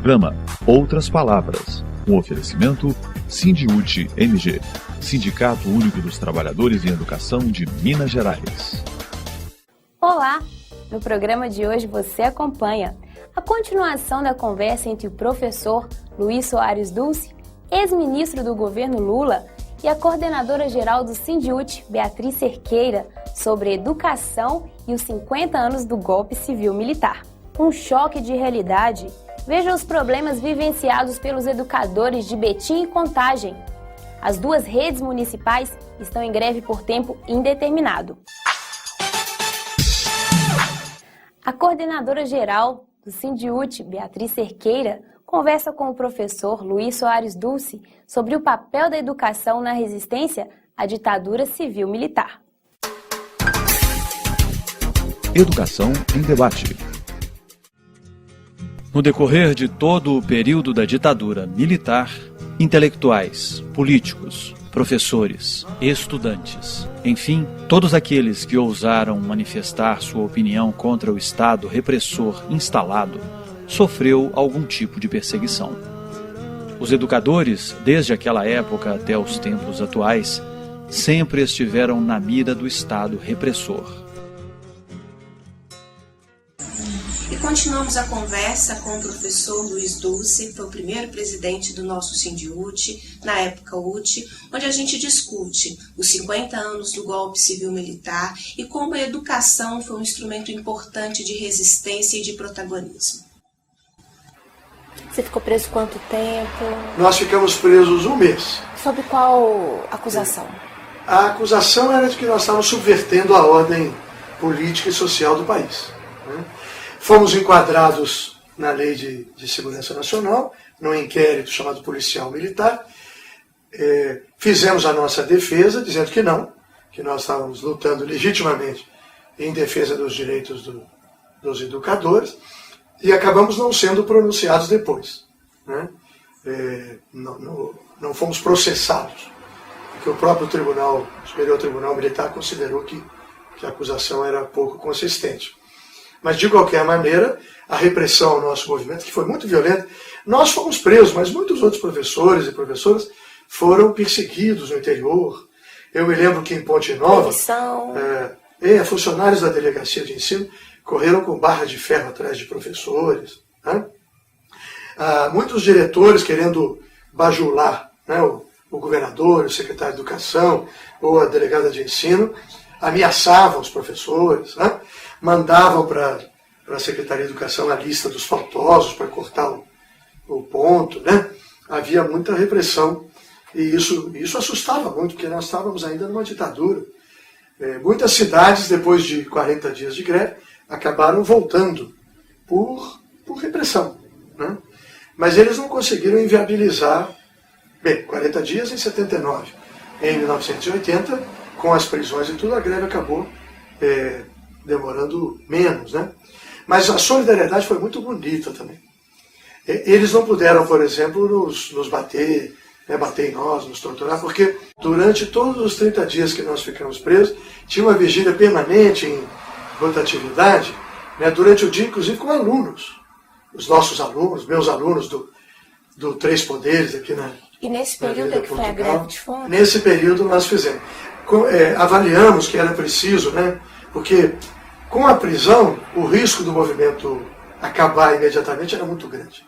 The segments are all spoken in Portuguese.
programa Outras Palavras, um oferecimento Sindiúti MG, Sindicato Único dos Trabalhadores em Educação de Minas Gerais. Olá! No programa de hoje você acompanha a continuação da conversa entre o professor Luiz Soares Dulce, ex-ministro do governo Lula, e a coordenadora-geral do Sindiúti, Beatriz Cerqueira, sobre educação e os 50 anos do golpe civil-militar. Um choque de realidade. Veja os problemas vivenciados pelos educadores de Betim e Contagem. As duas redes municipais estão em greve por tempo indeterminado. A coordenadora-geral do Sindiúti, Beatriz Cerqueira, conversa com o professor Luiz Soares Dulce sobre o papel da educação na resistência à ditadura civil-militar. Educação em debate. No decorrer de todo o período da ditadura militar, intelectuais, políticos, professores, estudantes, enfim, todos aqueles que ousaram manifestar sua opinião contra o Estado repressor instalado, sofreu algum tipo de perseguição. Os educadores, desde aquela época até os tempos atuais, sempre estiveram na mira do Estado repressor. E continuamos a conversa com o professor Luiz Dulce, que foi o primeiro presidente do nosso Sindiúti, na época UTI, onde a gente discute os 50 anos do golpe civil-militar e como a educação foi um instrumento importante de resistência e de protagonismo. Você ficou preso quanto tempo? Nós ficamos presos um mês. Sob qual acusação? A acusação era de que nós estávamos subvertendo a ordem política e social do país. Fomos enquadrados na Lei de Segurança Nacional, num inquérito chamado policial militar. Fizemos a nossa defesa, dizendo que não, que nós estávamos lutando legitimamente em defesa dos direitos dos educadores, e acabamos não sendo pronunciados depois. Não fomos processados, porque o próprio Superior Tribunal Militar considerou que a acusação era pouco consistente. Mas, de qualquer maneira, a repressão ao nosso movimento, que foi muito violenta, nós fomos presos, mas muitos outros professores e professoras foram perseguidos no interior. Eu me lembro que em Ponte Nova, funcionários da delegacia de ensino correram com barra de ferro atrás de professores. Muitos diretores querendo bajular o governador, o secretário de Educação ou a delegada de ensino, ameaçavam os professores, mandavam para a Secretaria de Educação a lista dos faltosos para cortar o ponto. Havia muita repressão e isso assustava muito, porque nós estávamos ainda numa ditadura. Muitas cidades, depois de 40 dias de greve, acabaram voltando por repressão. Mas eles não conseguiram inviabilizar, 40 dias em 79. Em 1980, com as prisões e tudo, a greve acabou demorando menos. Mas a solidariedade foi muito bonita também. Eles não puderam, por exemplo, nos bater, bater em nós, nos torturar, porque durante todos os 30 dias que nós ficamos presos, tinha uma vigília permanente em rotatividade, durante o dia, inclusive com alunos. Os nossos alunos, meus alunos do Três Poderes aqui na E nesse período é que foi a greve de fome? Nesse período nós fizemos. Avaliamos que era preciso, porque com a prisão, o risco do movimento acabar imediatamente era muito grande.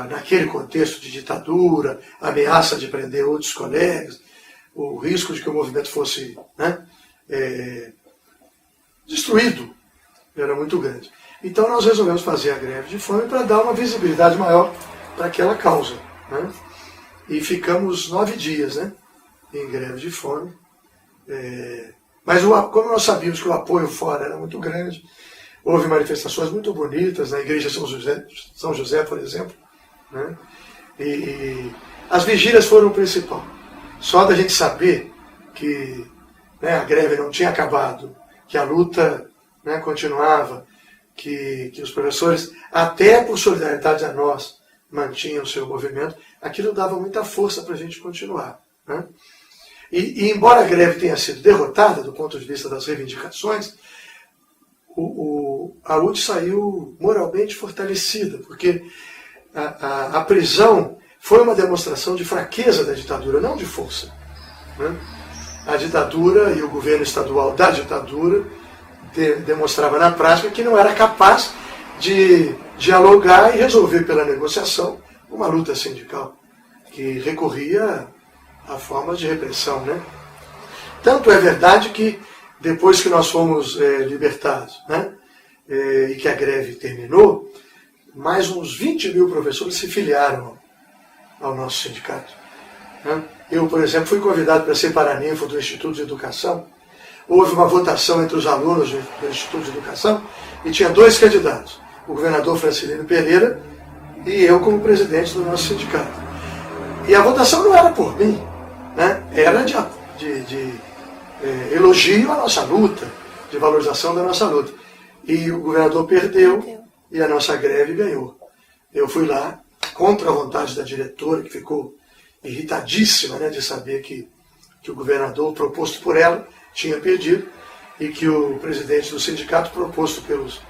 Naquele contexto de ditadura, ameaça de prender outros colegas, o risco de que o movimento fosse destruído era muito grande. Então nós resolvemos fazer a greve de fome para dar uma visibilidade maior para aquela causa. E ficamos 9 dias em greve de fome. Mas como nós sabíamos que o apoio fora era muito grande, houve manifestações muito bonitas na igreja São José, por exemplo. E as vigílias foram o principal. Só da gente saber que a greve não tinha acabado, que a luta continuava, que os professores, até por solidariedade a nós, mantinham o seu movimento, aquilo dava muita força para a gente continuar. E embora a greve tenha sido derrotada do ponto de vista das reivindicações, a UTE saiu moralmente fortalecida, porque a prisão foi uma demonstração de fraqueza da ditadura, não de força, né? A ditadura e o governo estadual da ditadura demonstrava na prática que não era capaz de dialogar e resolver pela negociação uma luta sindical, que recorria a formas de repressão, né? Tanto é verdade que depois que nós fomos libertados, né, e que a greve terminou, mais uns 20 mil professores se filiaram ao nosso sindicato, né? Eu, por exemplo, fui convidado para ser paraninfo do Instituto de Educação. Houve uma votação entre os alunos do Instituto de Educação e tinha 2 candidatos, o governador Francilino Pereira e eu como presidente do nosso sindicato. E a votação não era por mim, né? Era de elogio à nossa luta, de valorização da nossa luta. E o governador perdeu e a nossa greve ganhou. Eu fui lá, contra a vontade da diretora, que ficou irritadíssima, né, de saber que o governador, proposto por ela, tinha perdido e que o presidente do sindicato, proposto pelos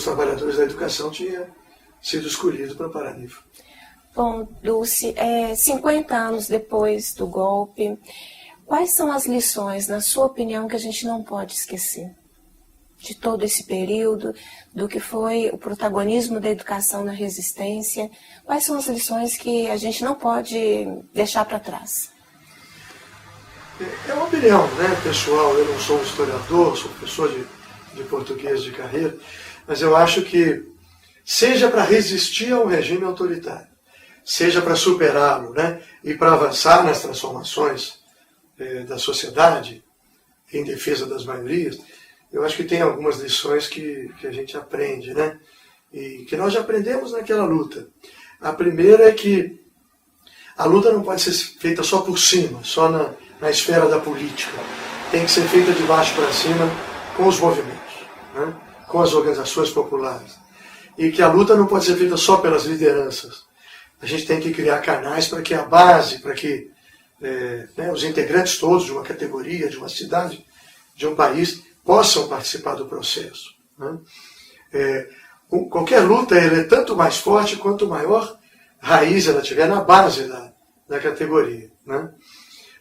trabalhadores da educação, tinha sido escolhido para paraninfo. Bom, Dulce, 50 anos depois do golpe, quais são as lições, na sua opinião, que a gente não pode esquecer de todo esse período, do que foi o protagonismo da educação na resistência? Quais são as lições que a gente não pode deixar para trás? É uma opinião, né, pessoal. Eu não sou um historiador, sou professor de português de carreira, mas eu acho que, seja para resistir ao regime autoritário, seja para superá-lo, né, e para avançar nas transformações da sociedade em defesa das maiorias, eu acho que tem algumas lições que a gente aprende, né, e que nós já aprendemos naquela luta. A primeira é que a luta não pode ser feita só por cima, só na esfera da política. Tem que ser feita de baixo para cima com os movimentos, né, com as organizações populares. E que a luta não pode ser feita só pelas lideranças. A gente tem que criar canais para que a base, para que os integrantes todos de uma categoria, de uma cidade, de um país, possam participar do processo, né? Qualquer luta ela é tanto mais forte quanto maior raiz ela tiver na base da categoria, né?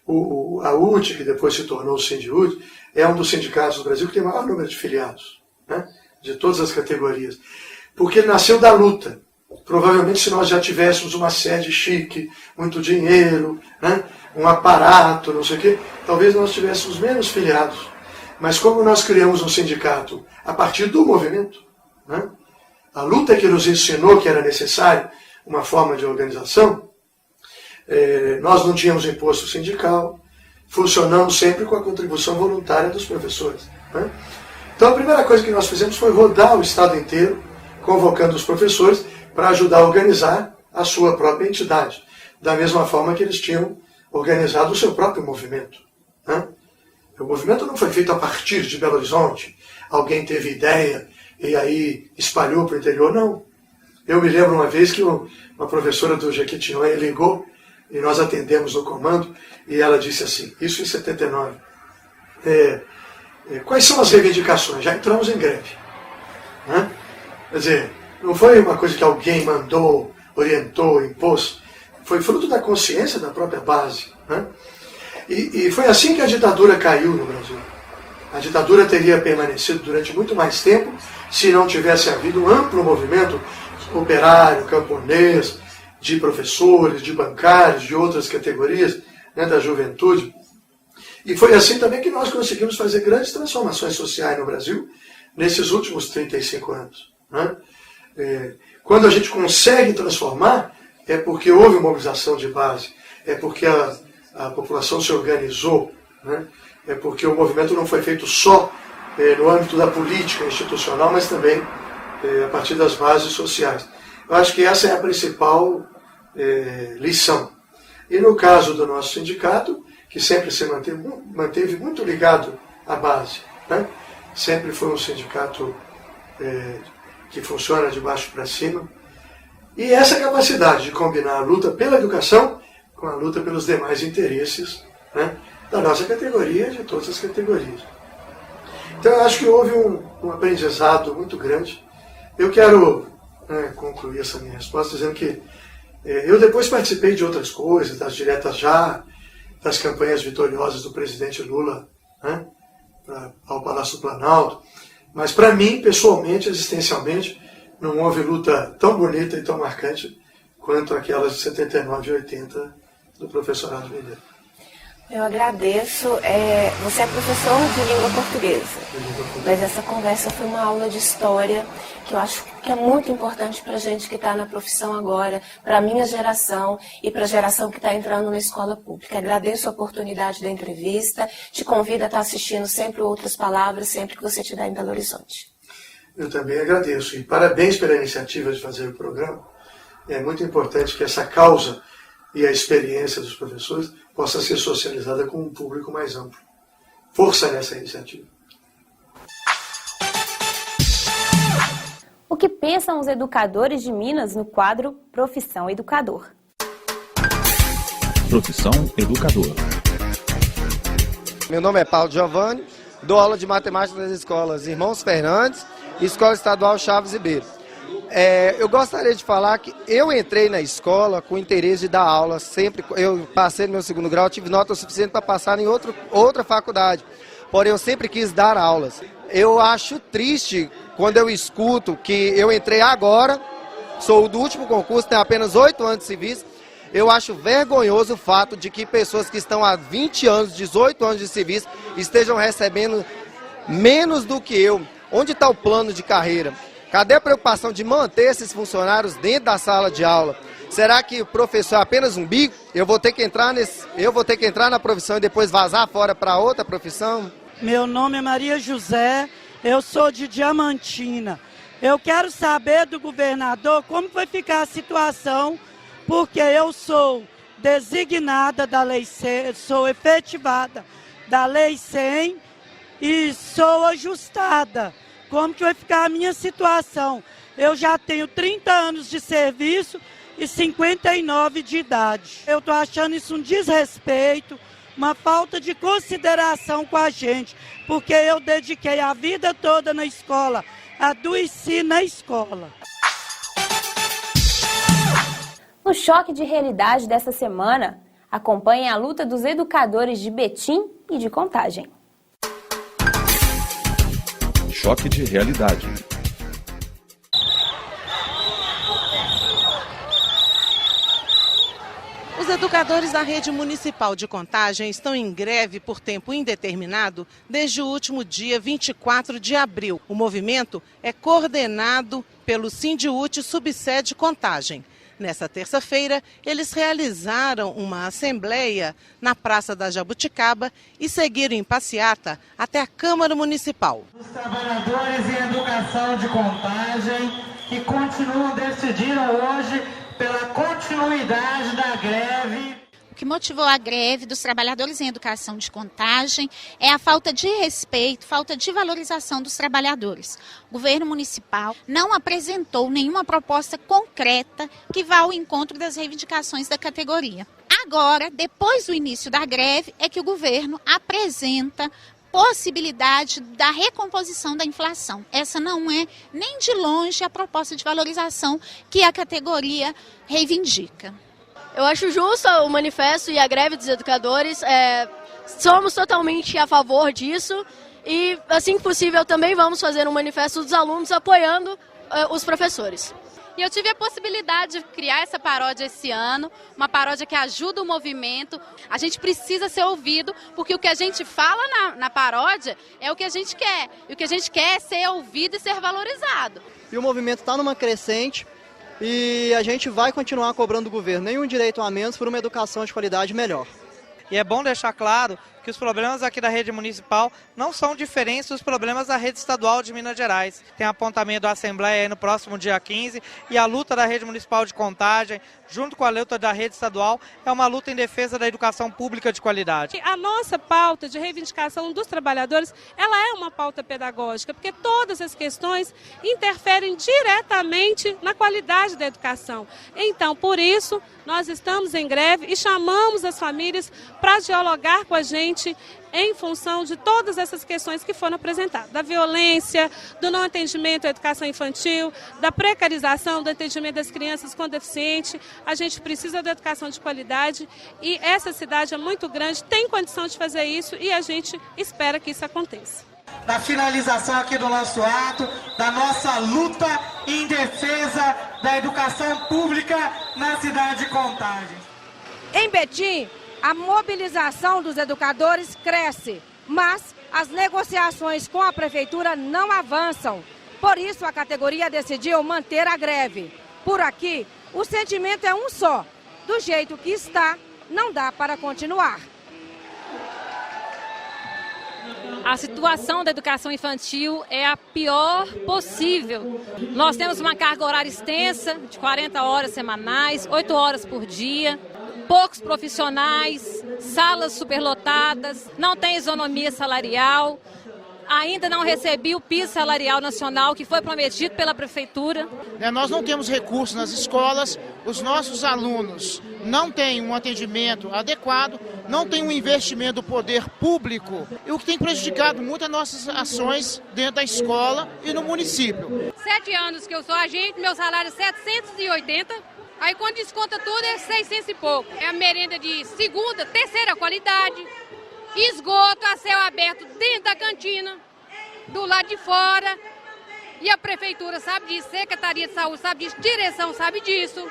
A UTE, que depois se tornou o Sindiúte, é um dos sindicatos do Brasil que tem o maior número de filiados, né, de todas as categorias, porque ele nasceu da luta. Provavelmente, se nós já tivéssemos uma sede chique, muito dinheiro, né, um aparato, não sei o quê, talvez nós tivéssemos menos filiados. Mas como nós criamos um sindicato a partir do movimento, né, a luta que nos ensinou que era necessário uma forma de organização, nós não tínhamos imposto sindical, funcionamos sempre com a contribuição voluntária dos professores, né? Então a primeira coisa que nós fizemos foi rodar o estado inteiro, convocando os professores para ajudar a organizar a sua própria entidade, da mesma forma que eles tinham organizado o seu próprio movimento, né? O movimento não foi feito a partir de Belo Horizonte, alguém teve ideia e aí espalhou para o interior, não. Eu me lembro uma vez que uma professora do Jequitinhonha ligou e nós atendemos no comando e ela disse assim, isso em 79, quais são as reivindicações? Já entramos em greve, né? Quer dizer, não foi uma coisa que alguém mandou, orientou, impôs, foi fruto da consciência da própria base, né? E foi assim que a ditadura caiu no Brasil. A ditadura teria permanecido durante muito mais tempo se não tivesse havido um amplo movimento operário, camponês, de professores, de bancários, de outras categorias, né, da juventude. E foi assim também que nós conseguimos fazer grandes transformações sociais no Brasil nesses últimos 35 anos, né? Quando a gente consegue transformar, é porque houve mobilização de base, é porque a população se organizou, né? É porque o movimento não foi feito só no âmbito da política institucional, mas também a partir das bases sociais. Eu acho que essa é a principal lição. E no caso do nosso sindicato, que sempre se manteve muito ligado à base, né? Sempre foi um sindicato que funciona de baixo para cima. E essa capacidade de combinar a luta pela educação com a luta pelos demais interesses, né, da nossa categoria e de todas as categorias. Então eu acho que houve um aprendizado muito grande. Eu quero concluir essa minha resposta dizendo que eu depois participei de outras coisas, das diretas já, das campanhas vitoriosas do presidente Lula, né, ao Palácio do Planalto, mas para mim, pessoalmente, existencialmente, não houve luta tão bonita e tão marcante quanto aquelas de 79 e 80 do professorado mineiro. Eu agradeço. Você é professor de língua portuguesa, mas essa conversa foi uma aula de história que eu acho que é muito importante para a gente que está na profissão agora, para a minha geração e para a geração que está entrando na escola pública. Agradeço a oportunidade da entrevista, te convido a estar assistindo sempre Outras Palavras, sempre que você estiver em Belo Horizonte. Eu também agradeço e parabéns pela iniciativa de fazer o programa. É muito importante que essa causa e a experiência dos professores possa ser socializada com um público mais amplo. Força nessa iniciativa. O que pensam os educadores de Minas no quadro Profissão Educador? Profissão Educador. Meu nome é Paulo Giovanni, dou aula de matemática nas escolas Irmãos Fernandes e Escola Estadual Chaves Ribeiro. Eu gostaria de falar que eu entrei na escola com o interesse de dar aula, sempre. Eu passei no meu segundo grau, tive nota suficiente para passar em outra faculdade, porém eu sempre quis dar aulas. Eu acho triste quando eu escuto que eu entrei agora, sou do último concurso, tenho apenas 8 anos de serviço. Eu acho vergonhoso o fato de que pessoas que estão há 20 anos, 18 anos de serviço, estejam recebendo menos do que eu. Onde está o plano de carreira? Cadê a preocupação de manter esses funcionários dentro da sala de aula? Será que o professor é apenas um bico? Eu vou ter que entrar na profissão e depois vazar fora para outra profissão? Meu nome é Maria José, eu sou de Diamantina. Eu quero saber do governador como vai ficar a situação, porque eu sou designada da Lei 100, sou efetivada da Lei 100 e sou ajustada. Como que vai ficar a minha situação? Eu já tenho 30 anos de serviço e 59 de idade. Eu estou achando isso um desrespeito, uma falta de consideração com a gente, porque eu dediquei a vida toda na escola, adoeci na escola. No Choque de Realidade dessa semana, acompanhem a luta dos educadores de Betim e de Contagem. Choque de Realidade. Os educadores da rede municipal de Contagem estão em greve por tempo indeterminado desde o último dia 24 de abril. O movimento é coordenado pelo Sindiúti Subsede Contagem. Nessa terça-feira, eles realizaram uma assembleia na Praça da Jabuticaba e seguiram em passeata até a Câmara Municipal. Os trabalhadores em educação de Contagem que decidiram hoje pela continuidade da greve. O que motivou a greve dos trabalhadores em educação de Contagem é a falta de respeito, falta de valorização dos trabalhadores. O governo municipal não apresentou nenhuma proposta concreta que vá ao encontro das reivindicações da categoria. Agora, depois do início da greve, é que o governo apresenta possibilidade da recomposição da inflação. Essa não é nem de longe a proposta de valorização que a categoria reivindica. Eu acho justo o manifesto e a greve dos educadores, somos totalmente a favor disso e, assim que possível, também vamos fazer um manifesto dos alunos apoiando os professores. E eu tive a possibilidade de criar essa paródia esse ano, uma paródia que ajuda o movimento. A gente precisa ser ouvido, porque o que a gente fala na paródia é o que a gente quer. E o que a gente quer é ser ouvido e ser valorizado. E o movimento está numa crescente e a gente vai continuar cobrando do governo nenhum direito a menos por uma educação de qualidade melhor. E é bom deixar claro que os problemas aqui da rede municipal não são diferentes dos problemas da rede estadual de Minas Gerais. Tem apontamento da Assembleia aí no próximo dia 15 e a luta da rede municipal de Contagem, junto com a luta da rede estadual, é uma luta em defesa da educação pública de qualidade. A nossa pauta de reivindicação dos trabalhadores, ela é uma pauta pedagógica, porque todas as questões interferem diretamente na qualidade da educação. Então, por isso, nós estamos em greve e chamamos as famílias para dialogar com a gente justamente em função de todas essas questões que foram apresentadas, da violência, do não atendimento à educação infantil, da precarização do atendimento das crianças com deficiência. A gente precisa da educação de qualidade e essa cidade é muito grande, tem condição de fazer isso e a gente espera que isso aconteça. Na finalização aqui do nosso ato, da nossa luta em defesa da educação pública na cidade de Contagem. Em Betim, a mobilização dos educadores cresce, mas as negociações com a prefeitura não avançam. Por isso, a categoria decidiu manter a greve. Por aqui, o sentimento é um só. Do jeito que está, não dá para continuar. A situação da educação infantil é a pior possível. Nós temos uma carga horária extensa, de 40 horas semanais, 8 horas por dia, poucos profissionais, salas superlotadas, não tem isonomia salarial, ainda não recebi o piso salarial nacional que foi prometido pela prefeitura. Nós não temos recursos nas escolas, os nossos alunos não têm um atendimento adequado, não tem um investimento do poder público, o que tem prejudicado muito as nossas ações dentro da escola e no município. 7 anos que eu sou agente, meu salário é 780, aí quando desconta tudo é 600 e pouco. É a merenda de segunda, terceira qualidade, esgoto a céu aberto dentro da cantina, do lado de fora. E a prefeitura sabe disso, Secretaria de Saúde sabe disso, direção sabe disso.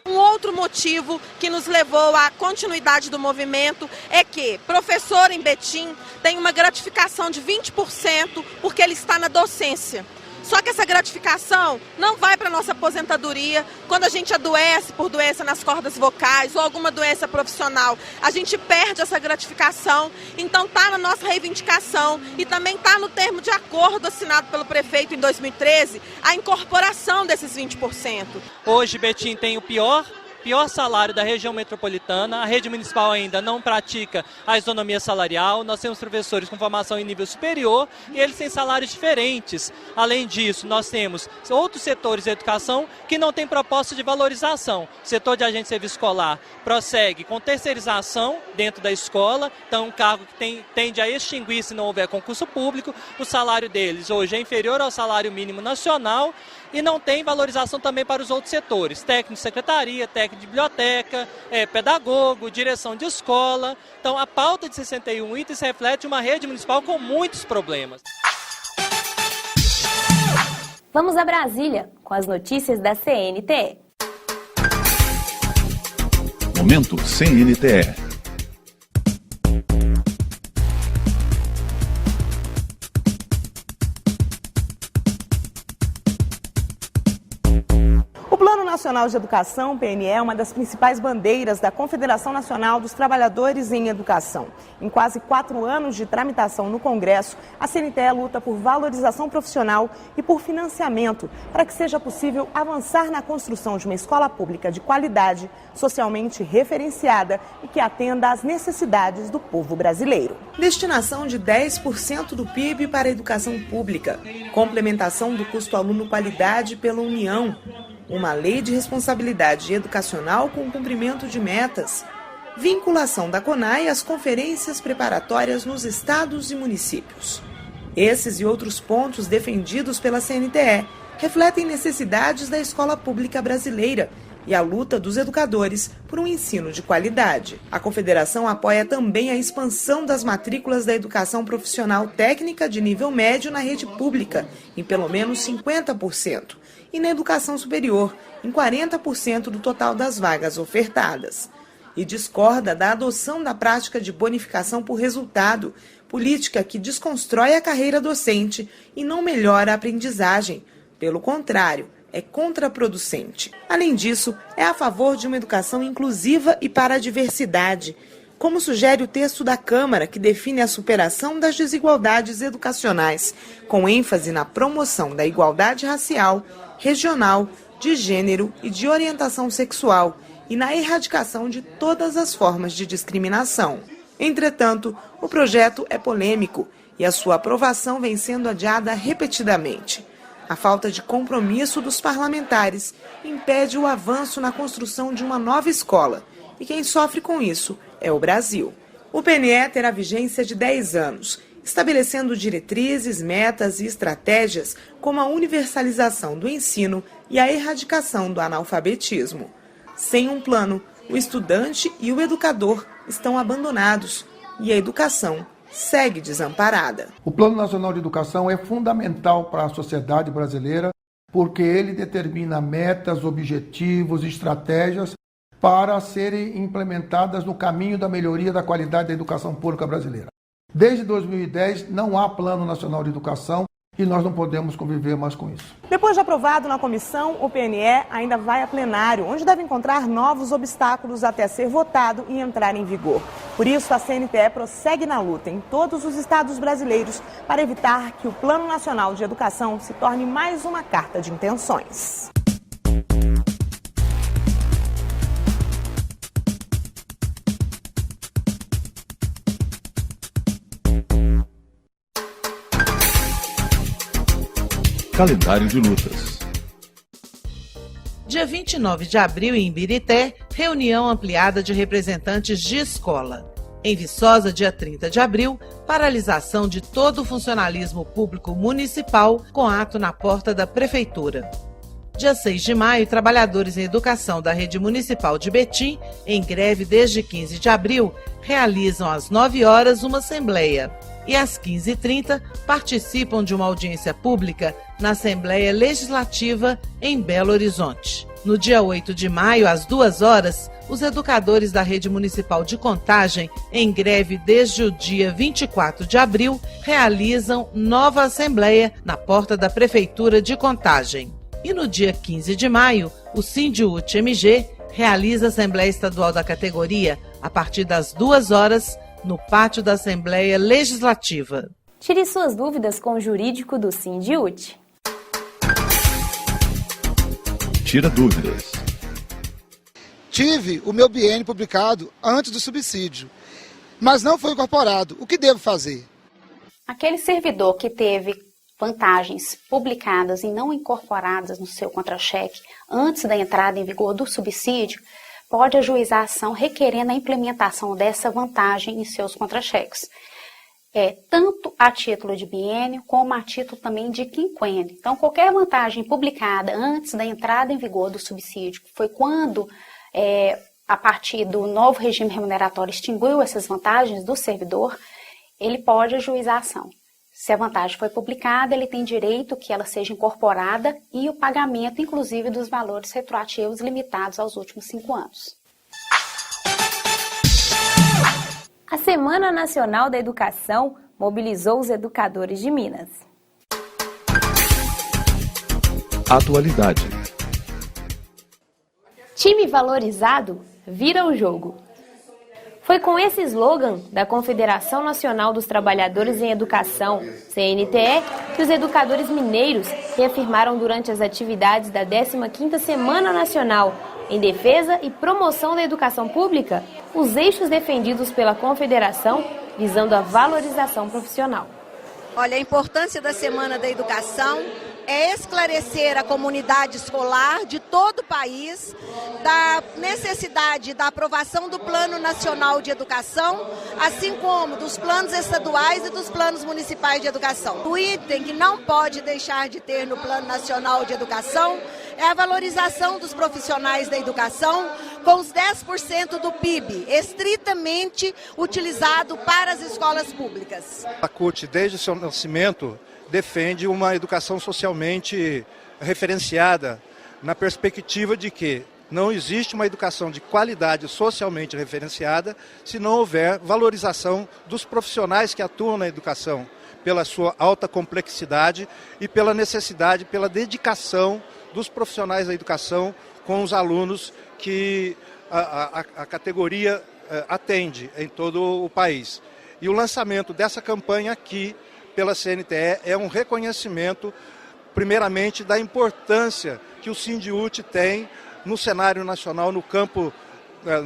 Um outro motivo que nos levou à continuidade do movimento é que professor em Betim tem uma gratificação de 20% porque ele está na docência. Só que essa gratificação não vai para a nossa aposentadoria. Quando a gente adoece por doença nas cordas vocais ou alguma doença profissional, a gente perde essa gratificação. Então está na nossa reivindicação e também está no termo de acordo assinado pelo prefeito em 2013, a incorporação desses 20%. Hoje Betim tem o pior salário da região metropolitana, a rede municipal ainda não pratica a isonomia salarial, nós temos professores com formação em nível superior e eles têm salários diferentes. Além disso, nós temos outros setores da educação que não têm proposta de valorização. O setor de agente de serviço escolar prossegue com terceirização dentro da escola, então um cargo que tende a extinguir se não houver concurso público, o salário deles hoje é inferior ao salário mínimo nacional e não tem valorização também para os outros setores, técnico de secretaria, técnico de biblioteca, pedagogo, direção de escola. Então a pauta de 61 itens reflete uma rede municipal com muitos problemas. Vamos a Brasília com as notícias da CNTE. Momento CNTE. O Plano Nacional de Educação, PNE, é uma das principais bandeiras da Confederação Nacional dos Trabalhadores em Educação. Em quase 4 anos de tramitação no Congresso, a CNTE luta por valorização profissional e por financiamento para que seja possível avançar na construção de uma escola pública de qualidade, socialmente referenciada e que atenda às necessidades do povo brasileiro. Destinação de 10% do PIB para a educação pública, complementação do custo aluno qualidade pela União, uma lei de responsabilidade educacional com cumprimento de metas, vinculação da CONAI às conferências preparatórias nos estados e municípios. Esses e outros pontos defendidos pela CNTE refletem necessidades da escola pública brasileira e a luta dos educadores por um ensino de qualidade. A Confederação apoia também a expansão das matrículas da educação profissional técnica de nível médio na rede pública, em pelo menos 50%. E na educação superior, em 40% do total das vagas ofertadas. E discorda da adoção da prática de bonificação por resultado, política que desconstrói a carreira docente e não melhora a aprendizagem. Pelo contrário, é contraproducente. Além disso, é a favor de uma educação inclusiva e para a diversidade, como sugere o texto da Câmara, que define a superação das desigualdades educacionais, com ênfase na promoção da igualdade racial, regional, de gênero e de orientação sexual e na erradicação de todas as formas de discriminação. Entretanto, o projeto é polêmico e a sua aprovação vem sendo adiada repetidamente. A falta de compromisso dos parlamentares impede o avanço na construção de uma nova escola. E quem sofre com isso é o Brasil. O PNE terá vigência de 10 anos, estabelecendo diretrizes, metas e estratégias como a universalização do ensino e a erradicação do analfabetismo. Sem um plano, o estudante e o educador estão abandonados e a educação segue desamparada. O Plano Nacional de Educação é fundamental para a sociedade brasileira porque ele determina metas, objetivos, estratégias para serem implementadas no caminho da melhoria da qualidade da educação pública brasileira. Desde 2010 não há Plano Nacional de Educação e nós não podemos conviver mais com isso. Depois de aprovado na comissão, o PNE ainda vai a plenário, onde deve encontrar novos obstáculos até ser votado e entrar em vigor. Por isso, a CNTE prossegue na luta em todos os estados brasileiros para evitar que o Plano Nacional de Educação se torne mais uma carta de intenções. Calendário de lutas. Dia 29 de abril, em Ibirité, reunião ampliada de representantes de escola. Em Viçosa, dia 30 de abril, paralisação de todo o funcionalismo público municipal com ato na porta da Prefeitura. Dia 6 de maio, trabalhadores em educação da rede municipal de Betim, em greve desde 15 de abril, realizam às 9 horas uma assembleia. E às 15h30 participam de uma audiência pública na Assembleia Legislativa em Belo Horizonte. No dia 8 de maio, às 2 horas, os educadores da rede municipal de Contagem, em greve desde o dia 24 de abril, realizam nova assembleia na porta da Prefeitura de Contagem. E no dia 15 de maio, o Sindiúte-MG realiza a Assembleia Estadual da categoria a partir das 2 horas, no pátio da Assembleia Legislativa. Tire suas dúvidas com o jurídico do Sindiúte. Tira dúvidas. Tive o meu biênio publicado antes do subsídio, mas não foi incorporado. O que devo fazer? Aquele servidor que teve vantagens publicadas e não incorporadas no seu contra-cheque antes da entrada em vigor do subsídio, pode ajuizar a ação requerendo a implementação dessa vantagem em seus contra-cheques. Tanto a título de biênio, como a título também de quinquênio. Então, qualquer vantagem publicada antes da entrada em vigor do subsídio, que foi quando, a partir do novo regime remuneratório, extinguiu essas vantagens do servidor, ele pode ajuizar a ação. Se a vantagem foi publicada, ele tem direito que ela seja incorporada e o pagamento, inclusive, dos valores retroativos limitados aos últimos 5 anos. A Semana Nacional da Educação mobilizou os educadores de Minas. Atualidade. Time valorizado vira o jogo. Foi com esse slogan da Confederação Nacional dos Trabalhadores em Educação, CNTE, que os educadores mineiros reafirmaram durante as atividades da 15ª Semana Nacional em Defesa e Promoção da Educação Pública os eixos defendidos pela Confederação visando a valorização profissional. Olha, a importância da Semana da Educação é esclarecer a comunidade escolar de todo o país da necessidade da aprovação do Plano Nacional de Educação, assim como dos planos estaduais e dos planos municipais de educação. O item que não pode deixar de ter no Plano Nacional de Educação é a valorização dos profissionais da educação com os 10% do PIB, estritamente utilizado para as escolas públicas. A CUT, desde o seu nascimento, defende uma educação socialmente referenciada, na perspectiva de que não existe uma educação de qualidade socialmente referenciada se não houver valorização dos profissionais que atuam na educação, pela sua alta complexidade e pela necessidade, pela dedicação dos profissionais da educação com os alunos que a categoria atende em todo o país. E o lançamento dessa campanha aqui pela CNTE é um reconhecimento, primeiramente, da importância que o Sindiúte tem no cenário nacional, no campo,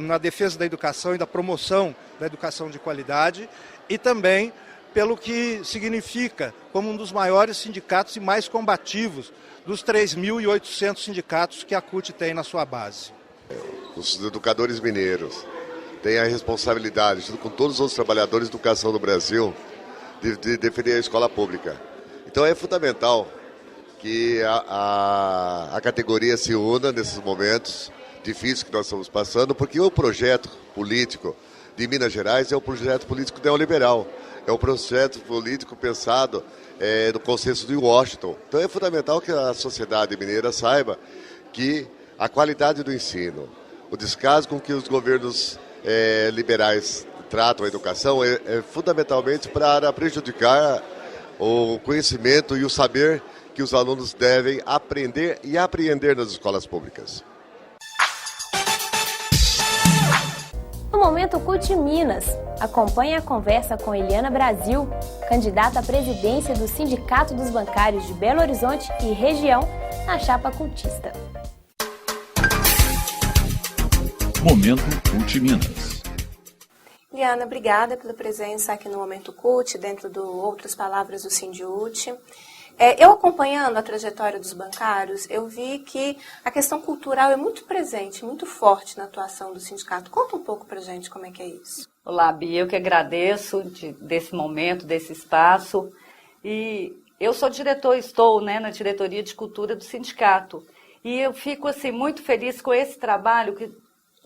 na defesa da educação e da promoção da educação de qualidade, e também pelo que significa como um dos maiores sindicatos e mais combativos dos 3.800 sindicatos que a CUT tem na sua base. Os educadores mineiros têm a responsabilidade, junto com todos os outros trabalhadores de educação do Brasil, de defender a escola pública. Então é fundamental que a categoria se una nesses momentos difíceis que nós estamos passando, porque o projeto político de Minas Gerais é um projeto político neoliberal, é um projeto político pensado no consenso de Washington. Então é fundamental que a sociedade mineira saiba que a qualidade do ensino, o descaso com que os governos liberais tratam a educação é fundamentalmente para prejudicar o conhecimento e o saber que os alunos devem aprender e apreender nas escolas públicas. No Momento CUT Minas, acompanhe a conversa com Eliana Brasil, candidata à presidência do Sindicato dos Bancários de Belo Horizonte e região, na chapa cultista. Momento CUT Minas. Eliana, obrigada pela presença aqui no Momento CUT, dentro do Outras Palavras do Sindiúti. Eu acompanhando a trajetória dos bancários, eu vi que a questão cultural é muito presente, muito forte na atuação do sindicato. Conta um pouco pra gente como é que é isso. Olá, Bia, eu que agradeço desse momento, desse espaço. E eu estou na diretoria de cultura do sindicato. E eu fico assim, muito feliz com esse trabalho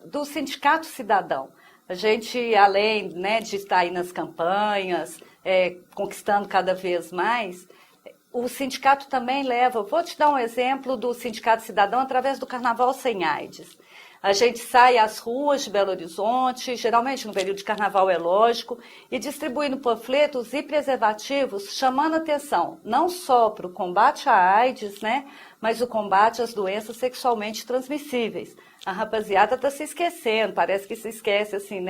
do Sindicato Cidadão. A gente, além de estar aí nas campanhas, conquistando cada vez mais, o sindicato também leva, vou te dar um exemplo do Sindicato Cidadão através do Carnaval Sem AIDS. A gente sai às ruas de Belo Horizonte, geralmente no período de carnaval é lógico, e distribuindo panfletos e preservativos, chamando atenção não só para o combate à AIDS, mas o combate às doenças sexualmente transmissíveis. A rapaziada está se esquecendo, parece que se esquece assim,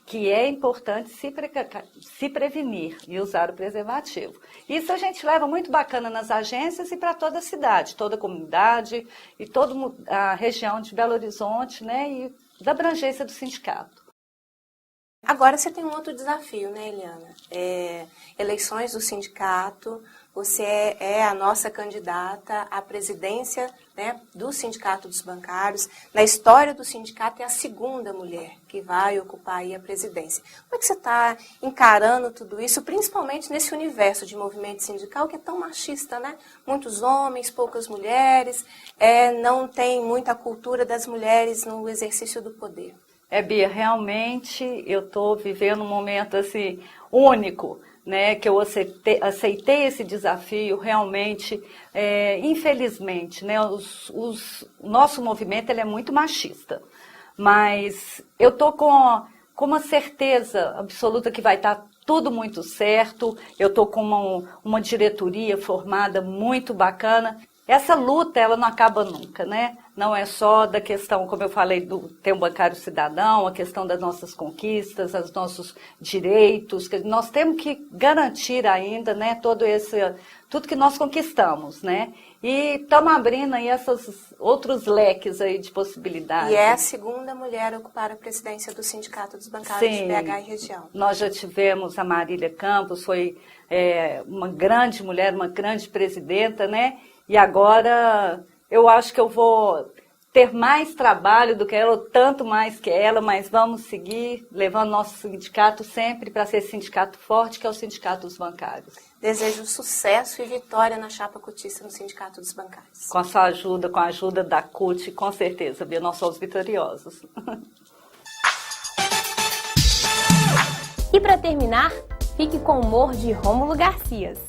que é importante se prevenir e usar o preservativo. Isso a gente leva muito bacana nas agências e para toda a cidade, toda a comunidade e toda a região de Belo Horizonte, e da abrangência do sindicato. Agora você tem um outro desafio, Eliana? Eleições do sindicato, você é a nossa candidata à presidência do Sindicato dos Bancários. Na história do sindicato é a segunda mulher que vai ocupar aí a presidência. Como é que você está encarando tudo isso, principalmente nesse universo de movimento sindical que é tão machista, Muitos homens, poucas mulheres, não tem muita cultura das mulheres no exercício do poder. Bia, realmente eu estou vivendo um momento assim, único, que eu aceitei esse desafio, realmente, infelizmente, o nosso movimento ele é muito machista, mas eu estou com uma certeza absoluta que vai estar tudo muito certo, eu estou com uma diretoria formada muito bacana. Essa luta, ela não acaba nunca, Não é só da questão, como eu falei, do ter um bancário cidadão, a questão das nossas conquistas, os nossos direitos, que nós temos que garantir ainda, tudo que nós conquistamos, E estamos abrindo aí esses outros leques aí de possibilidades. E é a segunda mulher a ocupar a presidência do Sindicato dos Bancários de BH e região. Nós já tivemos a Marília Campos, foi uma grande mulher, uma grande presidenta, E agora eu acho que eu vou ter mais trabalho do que ela, ou tanto mais que ela, mas vamos seguir levando nosso sindicato sempre para ser esse sindicato forte, que é o Sindicato dos Bancários. Desejo sucesso e vitória na chapa cutista no Sindicato dos Bancários. Com a sua ajuda, com a ajuda da CUT, com certeza, Bia, nós somos vitoriosos. E para terminar, fique com o humor de Rômulo Garcias.